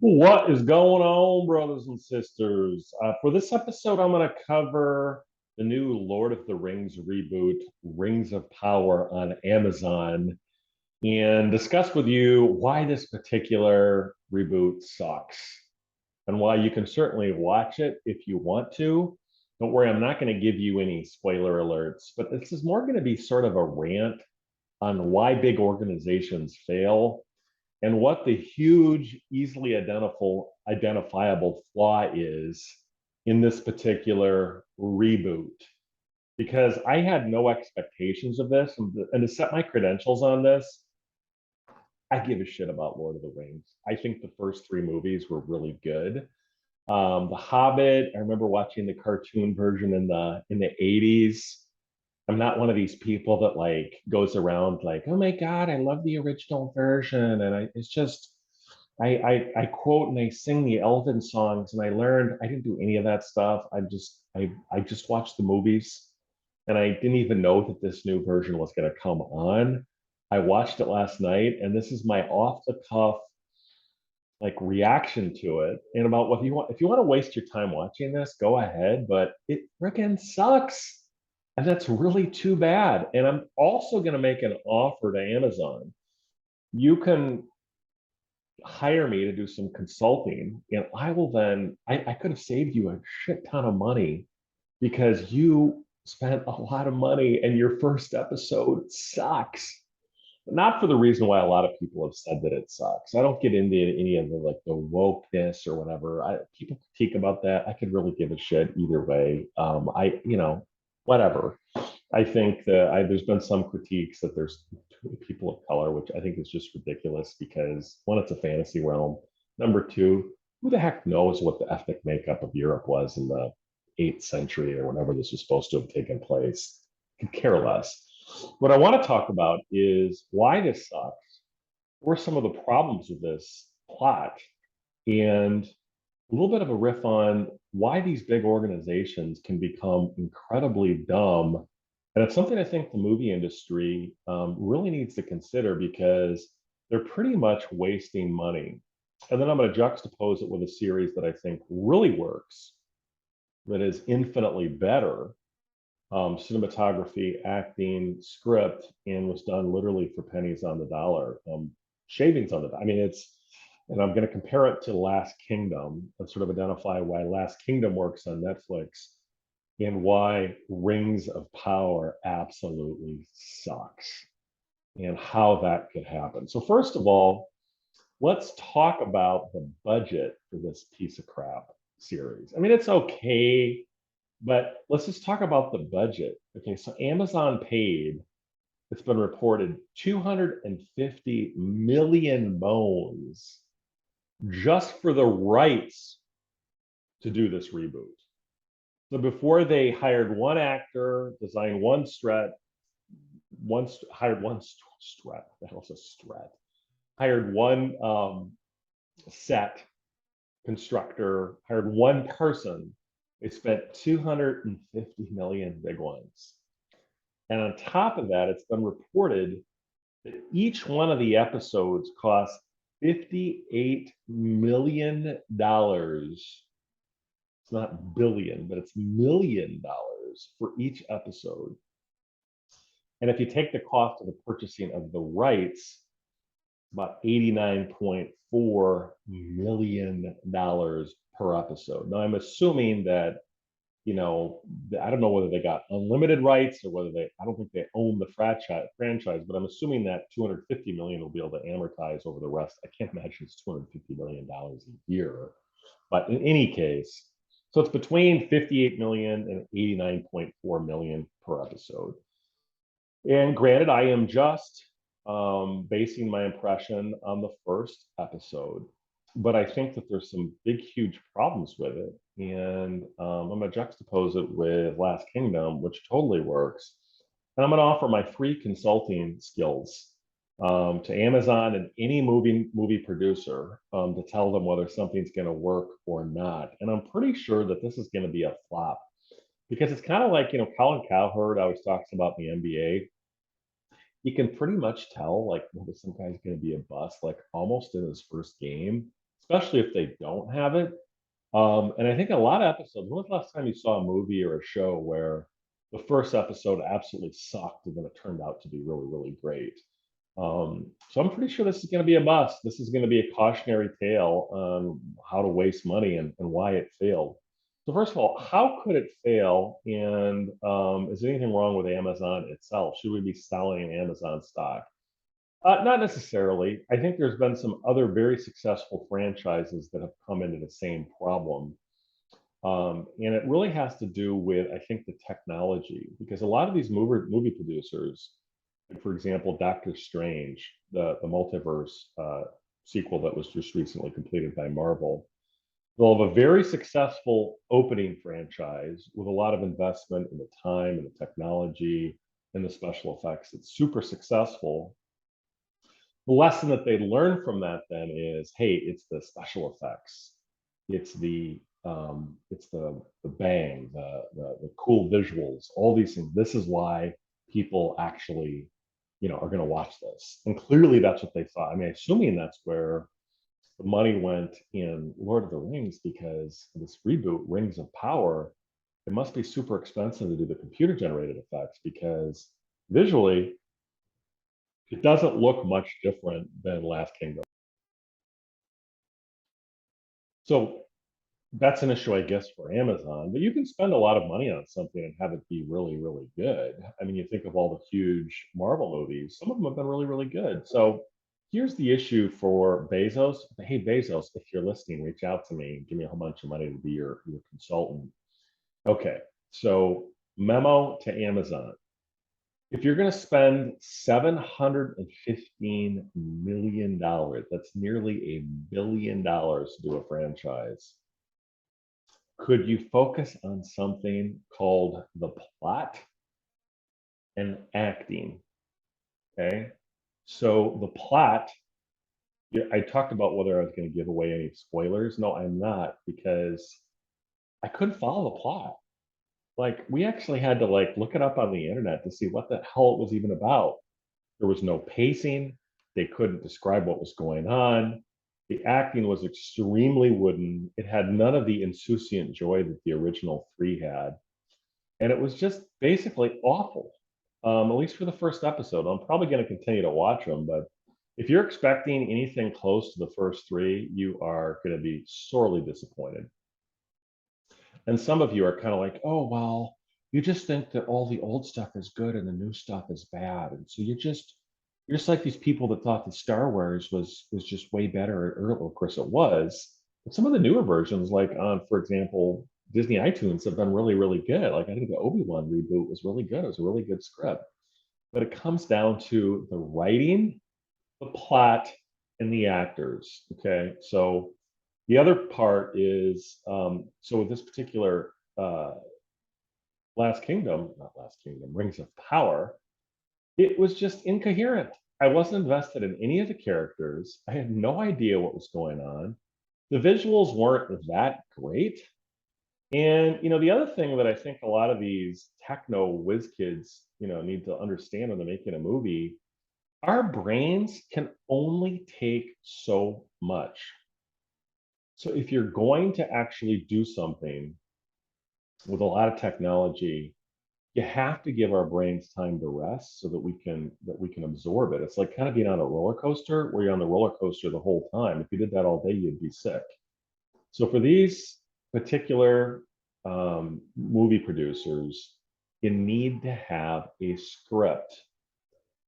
What is going on, brothers and sisters? For this episode, I'm going to cover the new Lord of the Rings reboot, Rings of Power, on Amazon, and discuss with you why this particular reboot sucks and why you can certainly watch it if you want to. Don't worry, I'm not going to give you any spoiler alerts, but this is more going to be sort of a rant on why big organizations fail and what the huge, easily identifiable flaw is in this particular reboot. Because I had no expectations of this, and to set my credentials on this, I give a shit about Lord of the Rings. I think the first three movies were really good. The Hobbit, I remember watching the cartoon version in the 80s. I'm not one of these people that like goes around like, oh my God, I love the original version. And it's just I quote and I sing the Elven songs and I learned I didn't do any of that stuff. I just watched the movies and I didn't even know that this new version was gonna come on. I watched it last night and this is my off the cuff like reaction to it and about what you want. If you want to waste your time watching this, go ahead, but it freaking sucks. And that's really too bad. And I'm also going to make an offer to Amazon. You can hire me to do some consulting, and I will then, I could have saved you a shit ton of money because you spent a lot of money and your first episode sucks, not for the reason why a lot of people have said that it sucks. I don't get into any of the like the wokeness or whatever. People critique about that. I could really give a shit either way. Whatever. I think that there's been some critiques that there's too many people of color, which I think is just ridiculous because one, it's a fantasy realm. Number two, who the heck knows what the ethnic makeup of Europe was in the 8th century or whenever this was supposed to have taken place? Could care less. What I want to talk about is why this sucks, what are some of the problems with this plot, and a little bit of a riff on why these big organizations can become incredibly dumb. And it's something I think the movie industry really needs to consider because they're pretty much wasting money. And then I'm going to juxtapose it with a series that I think really works, that is infinitely better cinematography, acting, script, and was done literally for pennies on the dollar, shavings on the. I mean, and I'm going to compare it to Last Kingdom and sort of identify why Last Kingdom works on Netflix and why Rings of Power absolutely sucks and how that could happen. So, first of all, let's talk about the budget for this piece of crap series. I mean, it's okay, but let's just talk about the budget. Okay, so Amazon paid, it's been reported, 250 million bones just for the rights to do this reboot. So before they hired one actor, designed one strat, hired one strat, the hell's a strat? Hired one set constructor, hired one person. They spent 250 million big ones. And on top of that, it's been reported that each one of the episodes cost $58 million. It's not billion, but it's $1 million for each episode. And if you take the cost of the purchasing of the rights, about $89.4 million per episode. Now, I'm assuming that I don't know whether they got unlimited rights or whether I don't think they own the franchise, but I'm assuming that 250 million will be able to amortize over the rest. I can't imagine it's $250 million a year, but in any case, so it's between 58 million and 89.4 million per episode. And granted, I am just basing my impression on the first episode, but I think that there's some big, huge problems with it. And I'm going to juxtapose it with Last Kingdom, which totally works. And I'm going to offer my free consulting skills to Amazon and any movie producer to tell them whether something's going to work or not. And I'm pretty sure that this is going to be a flop because it's kind of like Colin Cowherd always talks about in the NBA. You can pretty much tell like whether some guy's going to be a bust like almost in his first game. especially if they don't have it. And I think a lot of episodes, when was the last time you saw a movie or a show where the first episode absolutely sucked and then it turned out to be really, really great? So I'm pretty sure this is going to be a must. This is going to be a cautionary tale on how to waste money and why it failed. So first of all, how could it fail? And is there anything wrong with Amazon itself? Should we be selling Amazon stock? Not necessarily. I think there's been some other very successful franchises that have come into the same problem. And it really has to do with, I think, the technology, because a lot of these movie producers, like, for example, Doctor Strange, the multiverse sequel that was just recently completed by Marvel, they'll have a very successful opening franchise with a lot of investment in the time and the technology and the special effects. It's super successful. The lesson that they learn from that then is, hey, it's the special effects, it's the bang, the cool visuals, all these things. This is why people actually, are going to watch this. And clearly that's what they thought. I mean, assuming that's where the money went in Lord of the Rings, because this reboot, Rings of Power, it must be super expensive to do the computer generated effects, because visually it doesn't look much different than Last Kingdom. So that's an issue, I guess, for Amazon, but you can spend a lot of money on something and have it be really, really good. I mean, you think of all the huge Marvel movies, some of them have been really, really good. So here's the issue for Bezos. Hey, Bezos, if you're listening, reach out to me. Give me a whole bunch of money to be your consultant. Okay, so memo to Amazon. If you're going to spend $715 million, that's nearly $1 billion to do a franchise. Could you focus on something called the plot and acting? Okay. So the plot, yeah, I talked about whether I was going to give away any spoilers. No, I'm not, because I couldn't follow the plot. Like, we actually had to look it up on the internet to see what the hell it was even about. There was no pacing. They couldn't describe what was going on. The acting was extremely wooden. It had none of the insouciant joy that the original three had. And it was just basically awful, at least for the first episode. I'm probably going to continue to watch them, but if you're expecting anything close to the first three, you are going to be sorely disappointed. And some of you are kind of like, oh, well, you just think that all the old stuff is good and the new stuff is bad. And so you're just like these people that thought that Star Wars was just way better earlier. Of course, it was. But some of the newer versions, like on, for example, Disney iTunes, have been really, really good. Like, I think the Obi-Wan reboot was really good. It was a really good script. But it comes down to the writing, the plot, and the actors. Okay. So the other part is, so with this particular not Last Kingdom, Rings of Power, it was just incoherent. I wasn't invested in any of the characters. I had no idea what was going on. The visuals weren't that great. And the other thing that I think a lot of these techno whiz kids, need to understand when they're making a movie, our brains can only take so much. So if you're going to actually do something with a lot of technology, you have to give our brains time to rest so that we can absorb it. It's like kind of being on a roller coaster where you're on the roller coaster the whole time. If you did that all day, you'd be sick. So for these particular movie producers, you need to have a script,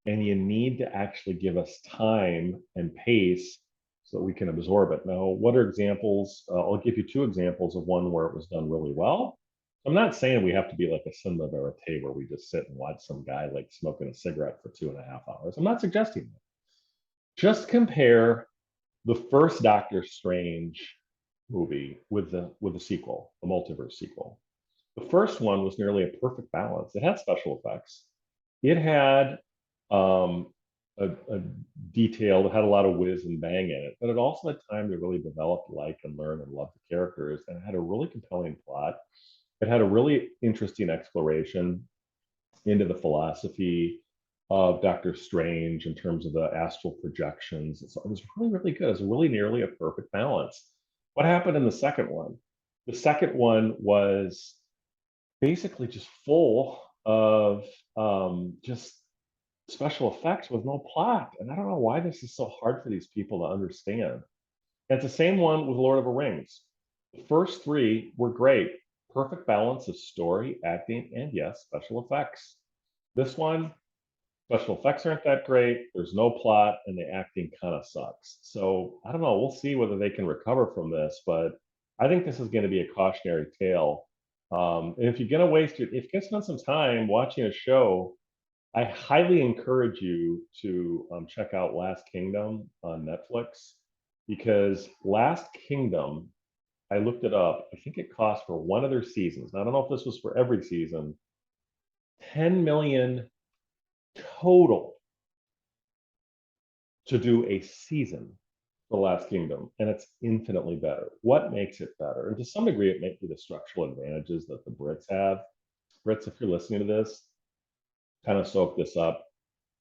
and you need to actually give us time and pace so that we can absorb it. Now, what are examples? I'll give you two examples of one where it was done really well. I'm not saying we have to be like a cinema verite where we just sit and watch some guy like smoking a cigarette for 2.5 hours. I'm not suggesting that. Just compare the first Doctor Strange movie with the sequel, the multiverse sequel. The first one was nearly a perfect balance. It had special effects. It had um, a detail that had a lot of whiz and bang in it, but it also had time to really develop, like, and learn and love the characters, and it had a really compelling plot. It had a really interesting exploration into the philosophy of Doctor Strange in terms of the astral projections. It was really, really good. It was really nearly a perfect balance. What happened in the second one? The second one was basically just full of just special effects with no plot. And I don't know why this is so hard for these people to understand. And it's the same one with Lord of the Rings. The first three were great, perfect balance of story, acting, and yes, special effects. This one, special effects aren't that great. There's no plot, and the acting kind of sucks. So I don't know. We'll see whether they can recover from this, but I think this is going to be a cautionary tale. And if you're going to waste it, if you can spend some time watching a show, I highly encourage you to check out Last Kingdom on Netflix because Last Kingdom, I looked it up. I think it cost for one of their seasons. I don't know if this was for every season, 10 million total to do a season for Last Kingdom, and it's infinitely better. What makes it better? And to some degree, it may be the structural advantages that the Brits have. Brits, if you're listening to this, kind of soak this up.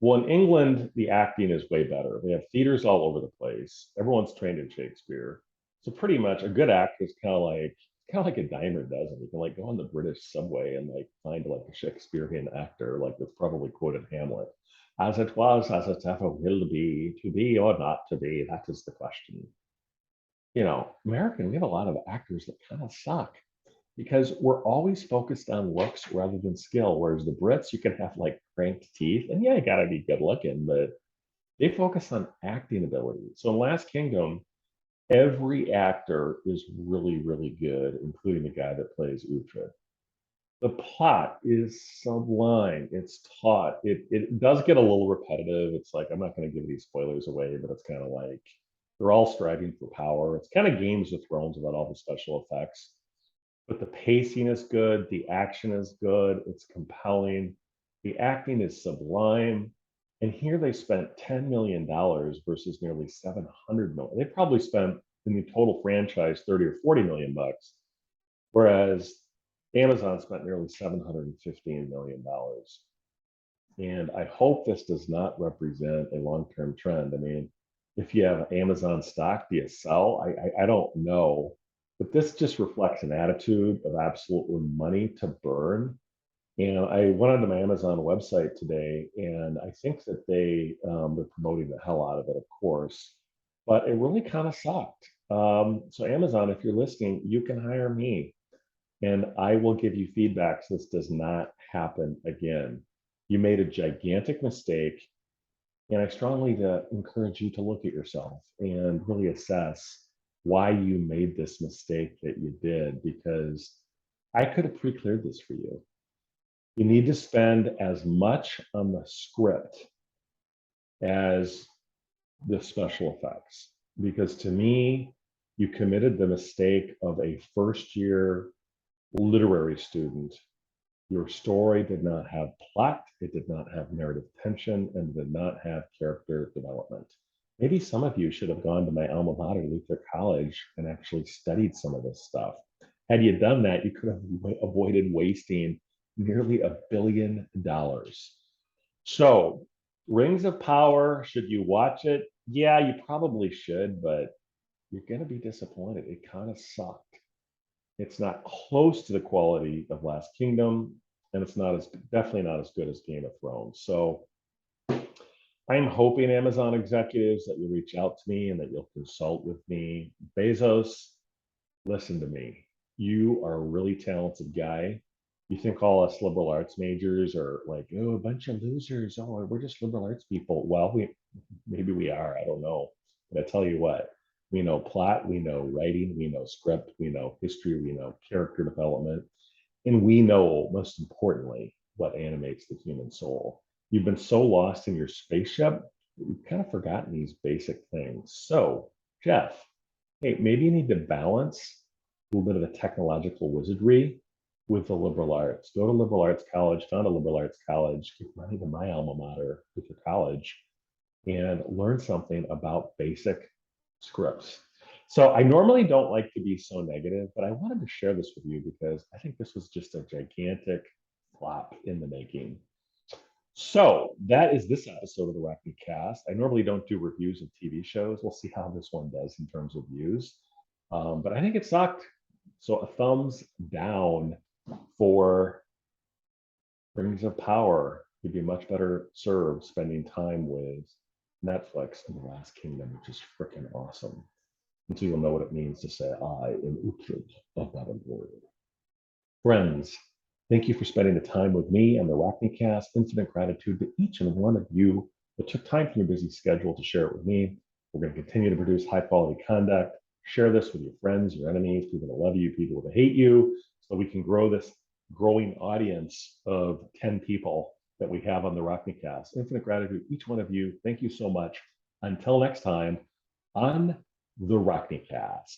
Well, in England, the acting is way better. They have theaters all over the place. Everyone's trained in Shakespeare. So pretty much a good actor is kind of like a dime a dozen. You can like go on the British subway and like find like a Shakespearean actor like that's probably quoted Hamlet. As it was, as it ever will be, to be or not to be, that is the question. American, we have a lot of actors that kind of suck because we're always focused on looks rather than skill. Whereas the Brits, you can have like cranked teeth, and yeah, you gotta be good looking, but they focus on acting ability. So in Last Kingdom, every actor is really, really good, including the guy that plays Uhtred. The plot is sublime. It's taut. It does get a little repetitive. It's like I'm not going to give these spoilers away, but it's kind of like they're all striving for power. It's kind of Games of Thrones about all the special effects, but the pacing is good, the action is good, it's compelling, the acting is sublime. And here they spent $10 million versus nearly 700 million. They probably spent in the total franchise 30 or 40 million bucks, whereas Amazon spent nearly $715 million. And I hope this does not represent a long-term trend. I mean, if you have Amazon stock, do you sell? I don't know, but this just reflects an attitude of absolute money to burn. And I went onto my Amazon website today, and I think that they're promoting the hell out of it, of course, but it really kind of sucked. So Amazon, if you're listening, you can hire me and I will give you feedback so this does not happen again. You made a gigantic mistake, and I strongly encourage you to look at yourself and really assess why you made this mistake that you did, because I could have pre-cleared this for you. You need to spend as much on the script as the special effects, because to me, you committed the mistake of a first year literary student. Your story did not have plot, it did not have narrative tension, and did not have character development. Maybe some of you should have gone to my alma mater, Luther College, and actually studied some of this stuff. Had you done that, you could have avoided wasting nearly $1 billion. So, Rings of Power, should you watch it? Yeah, you probably should, but you're going to be disappointed. It kind of sucked. It's not close to the quality of Last Kingdom, and it's not as definitely not as good as Game of Thrones. So I'm hoping Amazon executives that you'll reach out to me and that you'll consult with me. Bezos, listen to me. You are a really talented guy. You think all us liberal arts majors are like, oh, a bunch of losers. Oh, we're just liberal arts people. Well, maybe we are. I don't know. But I tell you what, we know plot, we know writing, we know script, we know history, we know character development, and we know, most importantly, what animates the human soul. You've been so lost in your spaceship, you've kind of forgotten these basic things. So, Jeff, hey, maybe you need to balance a little bit of the technological wizardry with the liberal arts. Go to liberal arts college, found a liberal arts college, give money to my alma mater with your college, and learn something about basic scripts. So I normally don't like to be so negative, but I wanted to share this with you because I think this was just a gigantic flop in the making. So that is this episode of the Wacky Cast. I normally don't do reviews of TV shows. We'll see how this one does in terms of views. But I think it sucked. So a thumbs down for Rings of Power. You'd be much better served spending time with Netflix and The Last Kingdom, which is freaking awesome. And so you'll know what it means to say, I am Uhtred of Battleborn. Friends, thank you for spending the time with me and the Arachnicast. Infinite gratitude to each and one of you that took time from your busy schedule to share it with me. We're going to continue to produce high quality content. Share this with your friends, your enemies, people that love you, people that hate you, so we can grow this growing audience of 10 people that we have on the Arachnicast. Infinite gratitude, each one of you. Thank you so much. Until next time, on the Arachnicast.